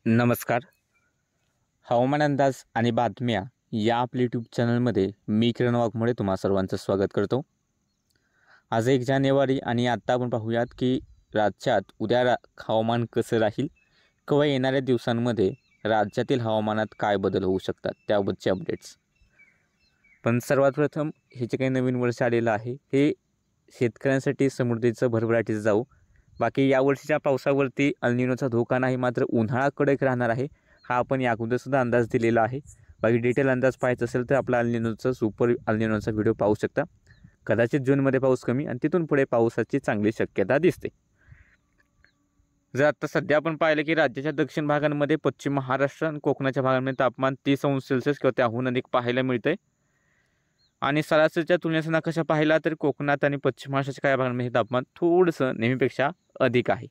नमस्कार. हवामान अंदाज आणि बातम्या या आपल्या यूट्यूब चॅनलमध्ये मी किरण वाघमोडे तुम्हा सर्वांचं स्वागत करतो. आज 1 जानेवारी आणि आत्ता आपण पाहूयात की राज्यात उद्या हवामान कसं राहील किंवा येणाऱ्या दिवसांमध्ये राज्यातील हवामानात काय बदल होऊ शकतात त्याबाबतचे अपडेट्स. पण सर्वात प्रथम हे जे काही नवीन वर्ष आलेलं आहे हे शेतकऱ्यांसाठी समृद्धीचं भरभराटीचं जाऊ. बाकी यावर्षीच्या पावसावरती अल निनोचा धोका नाही, मात्र उन्हाळा कडक राहणार आहे हा आपण या अगोदरसुद्धा अंदाज दिलेला आहे. बाकी डिटेल अंदाज पाहायचा असेल तर आपला अल निनोचा सुपर अल निनोचा व्हिडिओ पाहू शकता. कदाचित जूनमध्ये पाऊस कमी आणि तिथून पुढे पावसाची चांगली शक्यता दिसते. जर आता सध्या आपण पाहिलं की राज्याच्या दक्षिण भागांमध्ये पश्चिम महाराष्ट्र आणि कोकणाच्या भागांमध्ये तापमान 30 अंश सेल्सिअस किंवा त्याहून अधिक पाहायला मिळते. आणि सरासरीच्या तुलनेचा नकाशा पाहिला तर कोकणात आणि पश्चिम महाराष्ट्राच्या काही भागांमध्ये हे तापमान थोडंसं नेहमीपेक्षा अधिक आहे.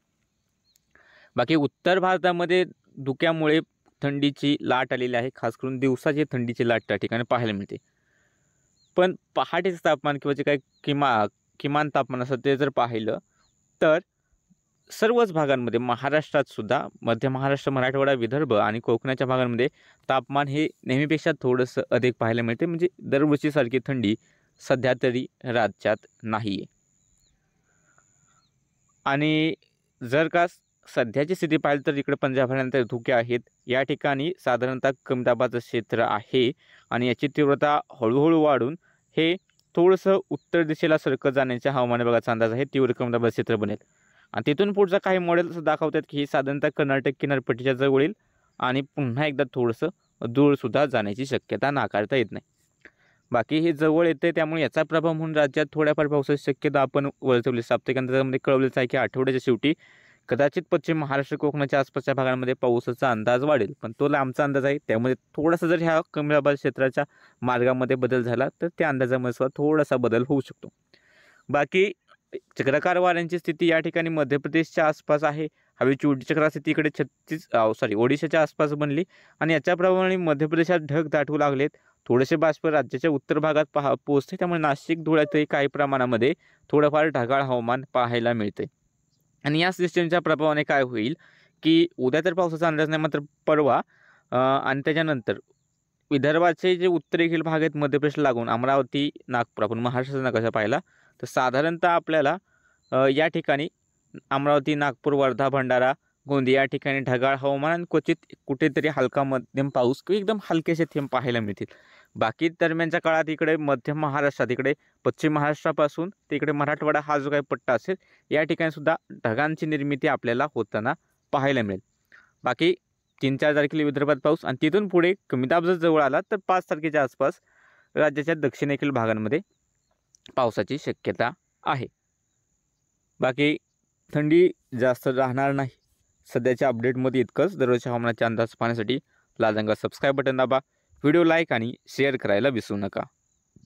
बाकी उत्तर भारतामध्ये धुक्यामुळे थंडीची लाट आलेली आहे. खास करून दिवसाची थंडीची लाट त्या ठिकाणी पाहायला मिळते. पण पहाटेचं तापमान किंवा जे काही किमान तापमान असतं ते जर पाहिलं तर सर्वच भागांमध्ये महाराष्ट्रात सुद्धा मध्य महाराष्ट्र, मराठवाडा, विदर्भ आणि कोकणाच्या भागांमध्ये तापमान हे नेहमीपेक्षा थोडंसं अधिक पाहायला मिळते. म्हणजे दरवर्षीसारखी थंडी सध्या तरी राज्यात नाही आहे. आणि जर का सध्याची स्थिती पाहिली तर इकडे पंजाबनंतर धुके आहेत. या ठिकाणी साधारणतः कमी दाबाचं क्षेत्र आहे आणि याची तीव्रता हळूहळू वाढून हे थोडंसं उत्तर दिशेला सरकत जाण्याच्या हवामान विभागाचा अंदाज आहे. तीव्र कमी दाबाचं क्षेत्र बनेल आणि तिथून पुढचा काही मॉडेल्स दाखवतात की ही साधारणतः कर्नाटक किनारपट्टीच्या जवळील आणि पुन्हा एकदा थोडंसं दूरसुद्धा जाण्याची शक्यता नाकारता येत नाही. बाकी हे जवळ येते त्यामुळे याचा प्रभाव म्हणून राज्यात थोड्याफार पावसाची शक्यता आपण वर्तवली. साप्ताहिक अंदाजामध्ये कळवलेच आहे की आठवड्याच्या शेवटी कदाचित पश्चिम महाराष्ट्र, कोकणाच्या आसपासच्या भागांमध्ये पावसाचा अंदाज वाढेल. पण तो लांबचा अंदाज आहे, त्यामध्ये थोडासा जर ह्या कमी दाबाच्या क्षेत्राच्या मार्गामध्ये बदल झाला तर त्या अंदाजामध्ये सुद्धा थोडासा बदल होऊ शकतो. बाकी चक्राकार वाऱ्यांची स्थिती या ठिकाणी मध्य प्रदेशच्या आसपास आहे. हवेची उडी चक्राकार स्थिती इकडे ओडिशाच्या आसपास बनली आणि याच्या प्रमाणे मध्य प्रदेशात ढग दाटू लागलेत. थोडेसे बाष्प राज्याच्या उत्तर भागात पोहोचते, त्यामुळे नाशिक, धुळ्यातही काही प्रमाणामध्ये थोडंफार ढगाळ हवामान पाहायला मिळते. आणि या सिस्टमच्या प्रभावाने काय होईल की उद्या तर पावसाचा अंदाज नाही, मात्र परवा आणि त्याच्यानंतर विदर्भाचे जे उत्तरेकडील भाग आहेत मध्य प्रदेश लागून अमरावती, नागपूर आपण महाराष्ट्राचा नकाशा पाहिला तर साधारणतः आपल्याला या ठिकाणी अमरावती, नागपूर, वर्धा, भंडारा, गोंदिया या ठिकाणी ढगाळ हवामान आणि क्वचित कुठेतरी हलका मध्यम पाऊस किंवा एकदम हलकेसे थेंब पाहायला मिळतील. बाकी दरम्यानच्या काळात इकडे मध्य महाराष्ट्रात, इकडे पश्चिम महाराष्ट्रापासून ते इकडे मराठवाडा हा जो काही पट्टा असेल या ठिकाणी सुद्धा ढगांची निर्मिती आपल्याला होताना पाहायला मिळेल. बाकी 3-4 तारखेला विदर्भात पाऊस आणि तिथून पुढे कमी दाब जर जवळ आला तर 5 तारखेच्या आसपास राज्याच्या दक्षिणेकडील भागांमध्ये पावसाची शक्यता आहे. बाकी थंडी जास्त राहणार नाही. सध्याच्या अपडेटमध्ये इतकंच. दररोजच्या हवामानाचे अंदाज पाहण्यासाठी लाल रंगाचं सबस्क्राईब बटन दाबा. व्हिडिओ लाईक आणि शेअर करायला विसरू नका.